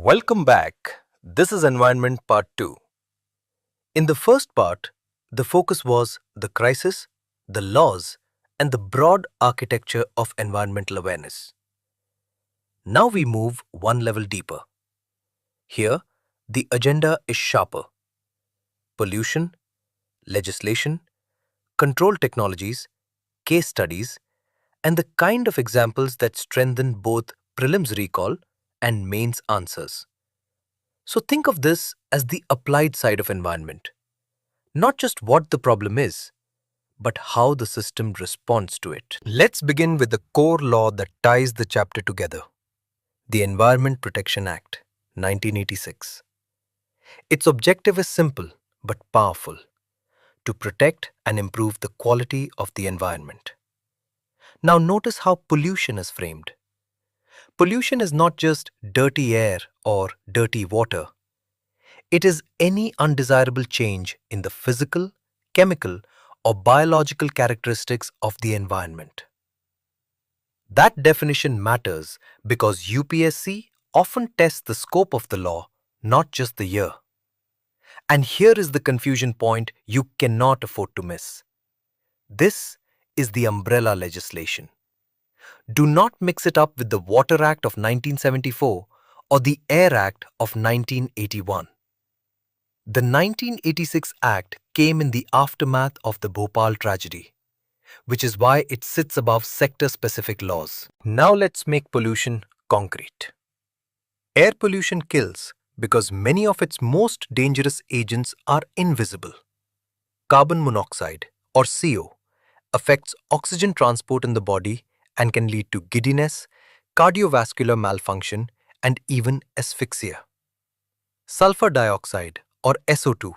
Welcome back. This is Environment Part 2. In the first part, the focus was the crisis, the laws, and the broad architecture of environmental awareness. Now we move one level deeper. Here, the agenda is sharper. Pollution, legislation, control technologies, case studies, and the kind of examples that strengthen both prelims recall and mains answers. So think of this as the applied side of environment. Not just what the problem is, but how the system responds to it. Let's begin with the core law that ties the chapter together. The Environment Protection Act, 1986. Its objective is simple but powerful: to protect and improve the quality of the environment. Now notice how pollution is framed. Pollution is not just dirty air or dirty water. It is any undesirable change in the physical, chemical, or biological characteristics of the environment. That definition matters because UPSC often tests the scope of the law, not just the year. And here is the confusion point you cannot afford to miss. This is the umbrella legislation. Do not mix it up with the Water Act of 1974 or the Air Act of 1981. The 1986 Act came in the aftermath of the Bhopal tragedy, which is why it sits above sector-specific laws. Now let's make pollution concrete. Air pollution kills because many of its most dangerous agents are invisible. Carbon monoxide, or CO, affects oxygen transport in the body and can lead to giddiness, cardiovascular malfunction, and even asphyxia. Sulfur dioxide, or SO2,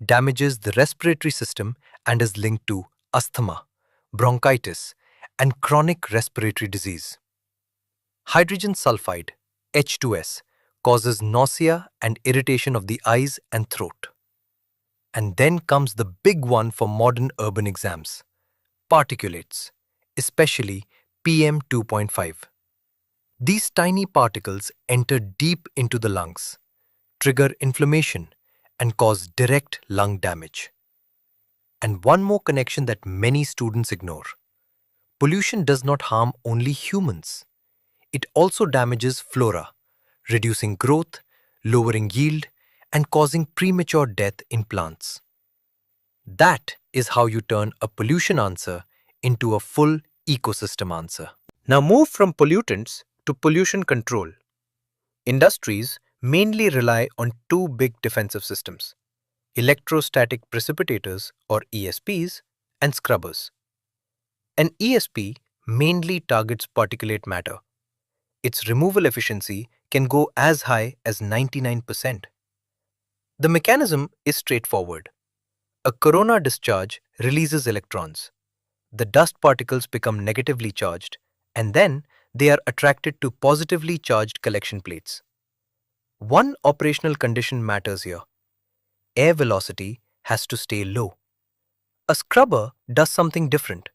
damages the respiratory system and is linked to asthma, bronchitis, and chronic respiratory disease. Hydrogen sulfide, H2S, causes nausea and irritation of the eyes and throat. And then comes the big one for modern urban exams: particulates, especially PM 2.5. These tiny particles enter deep into the lungs, trigger inflammation, and cause direct lung damage. And one more connection that many students ignore: pollution does not harm only humans. It also damages flora, reducing growth, lowering yield, and causing premature death in plants. That is how you turn a pollution answer into a full ecosystem answer. Now move from pollutants to pollution control. Industries mainly rely on two big defensive systems: electrostatic precipitators, or ESPs, and scrubbers. An ESP mainly targets particulate matter. Its removal efficiency can go as high as 99%. The mechanism is straightforward. A corona discharge releases electrons. The dust particles become negatively charged, and then they are attracted to positively charged collection plates. One operational condition matters here: air velocity has to stay low. A scrubber does something different.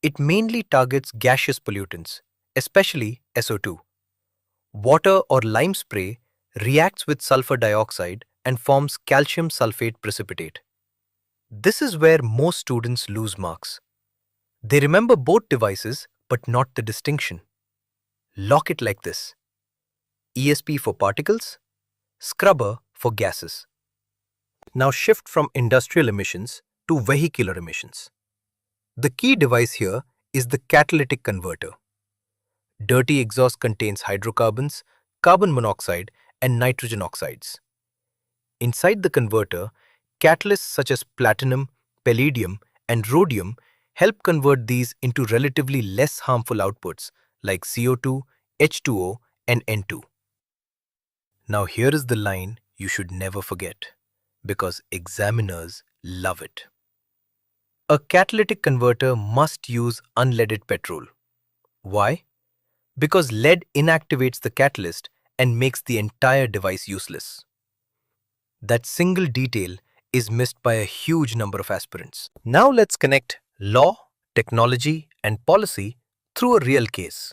It mainly targets gaseous pollutants, especially SO2. Water or lime spray reacts with sulfur dioxide and forms calcium sulfate precipitate. This is where most students lose marks. They remember both devices but not the distinction. Lock it like this: ESP for particles, scrubber for gases. Now shift from industrial emissions to vehicular emissions. The key device here is the catalytic converter. Dirty exhaust contains hydrocarbons, carbon monoxide, and nitrogen oxides. Inside the converter, catalysts such as platinum, palladium, and rhodium help convert these into relatively less harmful outputs like CO2, H2O, and N2. Now here is the line you should never forget, because examiners love it. A catalytic converter must use unleaded petrol. Why? Because lead inactivates the catalyst and makes the entire device useless. That single detail is missed by a huge number of aspirants. Now let's connect law, technology, and policy through a real case: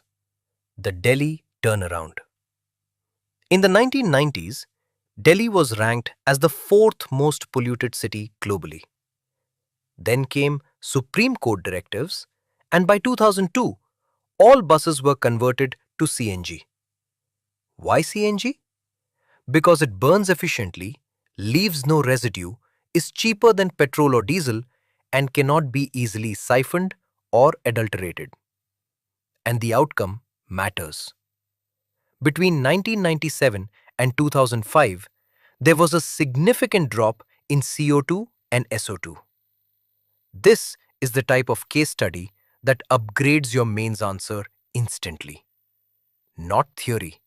the Delhi turnaround. In the 1990s, Delhi was ranked as the fourth most polluted city globally. Then came Supreme Court directives, and by 2002, all buses were converted to CNG. Why CNG? Because it burns efficiently, leaves no residue, is cheaper than petrol or diesel, and cannot be easily siphoned or adulterated. And the outcome matters. Between 1997 and 2005, there was a significant drop in CO2 and SO2. This is the type of case study that upgrades your mains answer instantly. Not theory,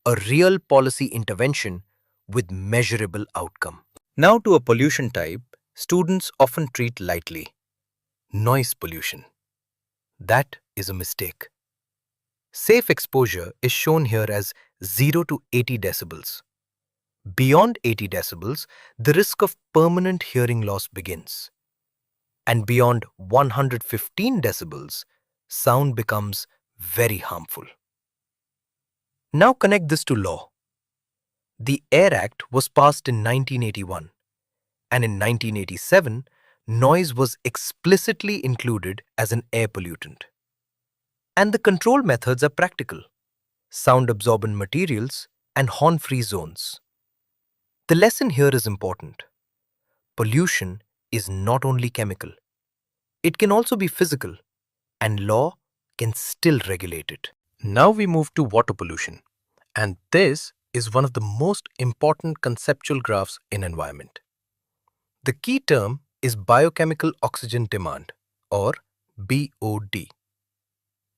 a real policy intervention with measurable outcome. Now to a pollution type students often treat lightly: noise pollution. That is a mistake. Safe exposure is shown here as 0 to 80 decibels. Beyond 80 decibels, the risk of permanent hearing loss begins. And beyond 115 decibels, sound becomes very harmful. Now connect this to law. The Air Act was passed in 1981, and in 1987, noise was explicitly included as an air pollutant. And the control methods are practical: sound-absorbent materials and horn-free zones. The lesson here is important. Pollution is not only chemical. It can also be physical, and law can still regulate it. Now we move to water pollution, and this is one of the most important conceptual graphs in environment. The key term is biochemical oxygen demand, or BOD.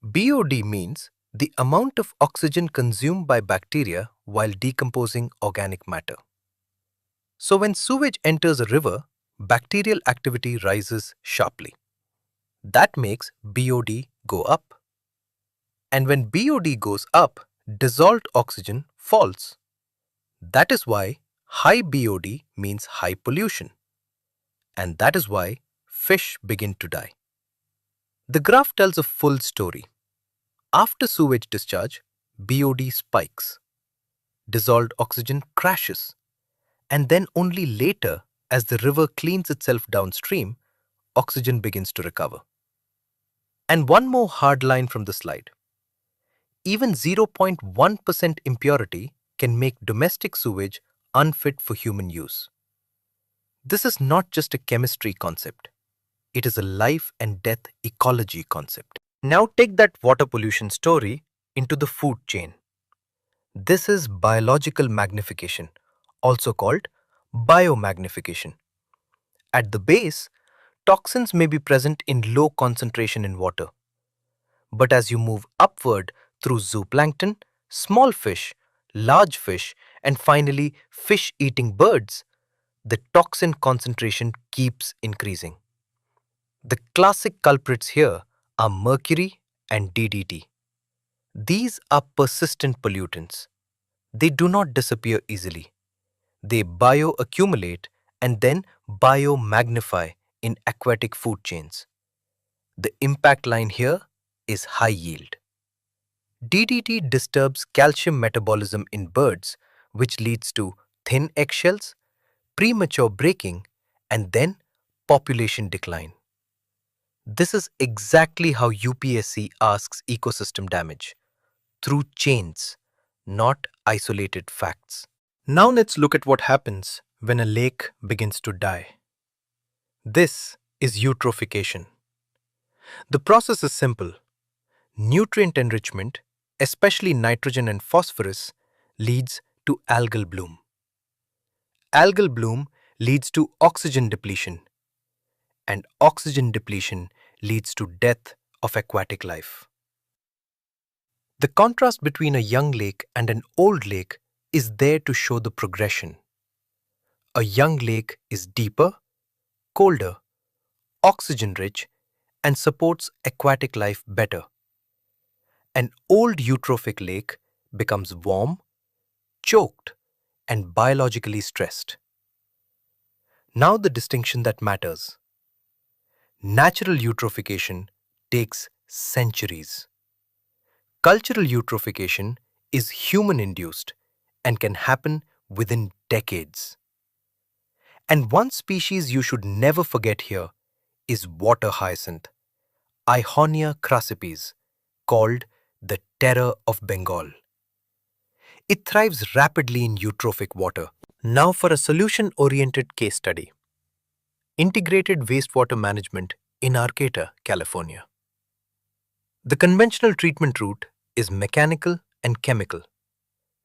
BOD means the amount of oxygen consumed by bacteria while decomposing organic matter. So when sewage enters a river, bacterial activity rises sharply. That makes BOD go up. And when BOD goes up, dissolved oxygen falls. That is why high BOD means high pollution. And that is why fish begin to die. The graph tells a full story. After sewage discharge, BOD spikes. Dissolved oxygen crashes. And then only later, as the river cleans itself downstream, oxygen begins to recover. And one more hard line from the slide. Even 0.1% impurity can make domestic sewage unfit for human use. This is not just a chemistry concept. It is a life and death ecology concept. Now take that water pollution story into the food chain. This is biological magnification, also called biomagnification. At the base, toxins may be present in low concentration in water. But as you move upward through zooplankton, small fish, large fish, and finally fish-eating birds, the toxin concentration keeps increasing. The classic culprits here are mercury and DDT. These are persistent pollutants. They do not disappear easily. They bioaccumulate and then biomagnify in aquatic food chains. The impact line here is high yield. DDT disturbs calcium metabolism in birds, which leads to thin eggshells, premature breaking, and then population decline. This is exactly how UPSC asks ecosystem damage, through chains, not isolated facts. Now let's look at what happens when a lake begins to die. This is eutrophication. The process is simple. Nutrient enrichment, especially nitrogen and phosphorus, leads to algal bloom. Algal bloom leads to oxygen depletion, and oxygen depletion leads to death of aquatic life. The contrast between a young lake and an old lake is there to show the progression. A young lake is deeper, colder, oxygen-rich, and supports aquatic life better. An old eutrophic lake becomes warm, choked, and biologically stressed. Now the distinction that matters. Natural eutrophication takes centuries. Cultural eutrophication is human-induced and can happen within decades. And one species you should never forget here is water hyacinth, Ihonia crassipes, called the terror of Bengal. It thrives rapidly in eutrophic water. Now for a solution-oriented case study. Integrated wastewater management in Arcata, California. The conventional treatment route is mechanical and chemical,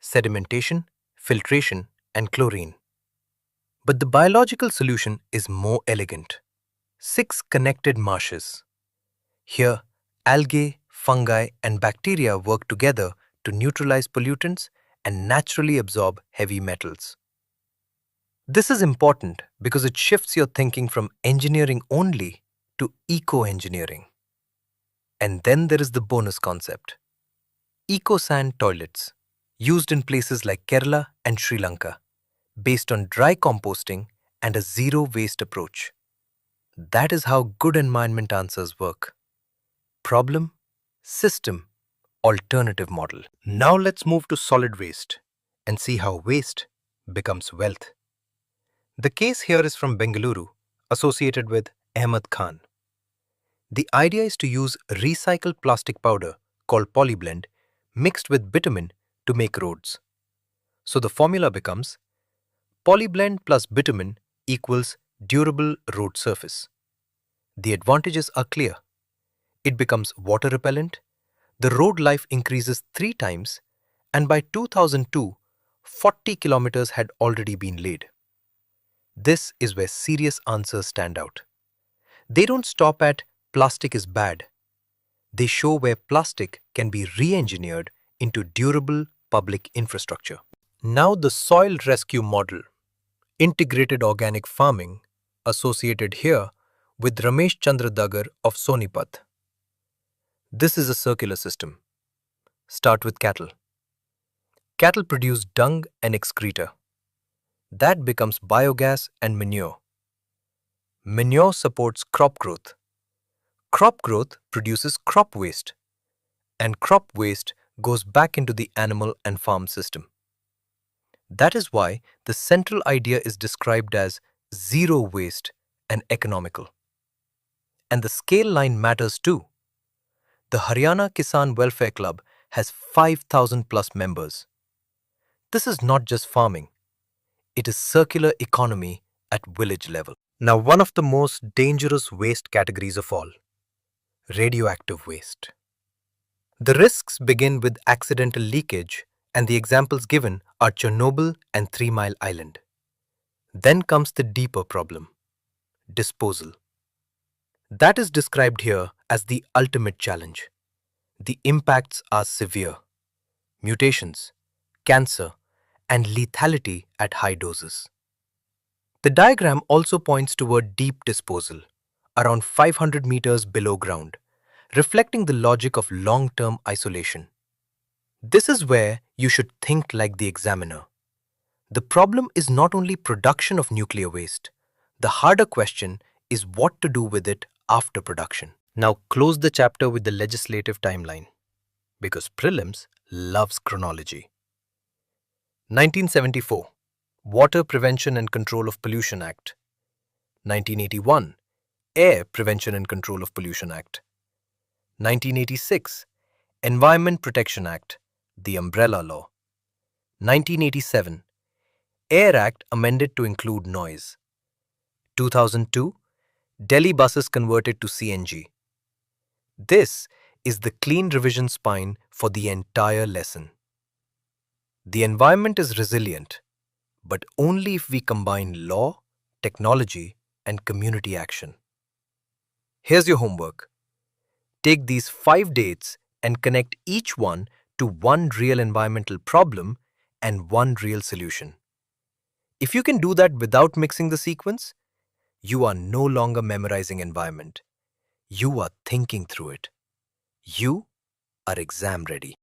sedimentation, filtration, and chlorine. But the biological solution is more elegant. 6 connected marshes. Here, algae, fungi, and bacteria work together to neutralize pollutants and naturally absorb heavy metals. This is important because it shifts your thinking from engineering only to eco-engineering. And then there is the bonus concept. Eco-sand toilets, used in places like Kerala and Sri Lanka, based on dry composting and a zero-waste approach. That is how good environment answers work. Problem, system, alternative model. Now let's move to solid waste and see how waste becomes wealth. The case here is from Bengaluru, associated with Ahmed Khan. The idea is to use recycled plastic powder called polyblend mixed with bitumen to make roads. So the formula becomes polyblend plus bitumen equals durable road surface. The advantages are clear. It becomes water repellent, the road life increases 3 times, and by 2002, 40 kilometers had already been laid. This is where serious answers stand out. They don't stop at plastic is bad. They show where plastic can be re-engineered into durable public infrastructure. Now the soil rescue model, integrated organic farming, associated here with Ramesh Chandra Dagar of Sonipat. This is a circular system. Start with cattle. Cattle produce dung and excreta. That becomes biogas and manure. Manure supports crop growth. Crop growth produces crop waste. And crop waste goes back into the animal and farm system. That is why the central idea is described as zero waste and economical. And the scale line matters too. The Haryana Kisan Welfare Club has 5,000 plus members. This is not just farming. It is circular economy at village level. Now, one of the most dangerous waste categories of all, radioactive waste. The risks begin with accidental leakage, and the examples given are Chernobyl and 3 Mile Island. Then comes the deeper problem, disposal. That is described here as the ultimate challenge. The impacts are severe. Mutations, cancer, and lethality at high doses. The diagram also points toward deep disposal, around 500 meters below ground, reflecting the logic of long-term isolation. This is where you should think like the examiner. The problem is not only production of nuclear waste. The harder question is what to do with it after production. Now close the chapter with the legislative timeline, because prelims loves chronology. 1974, Water Prevention and Control of Pollution Act. 1981, Air Prevention and Control of Pollution Act. 1986, Environment Protection Act, the Umbrella Law. 1987, Air Act amended to include noise. 2002, Delhi buses converted to CNG. This is the clean revision spine for the entire lesson. The environment is resilient, but only if we combine law, technology, and community action. Here's your homework. Take these 5 dates and connect each one to one real environmental problem and one real solution. If you can do that without mixing the sequence, you are no longer memorizing environment. You are thinking through it. You are exam ready.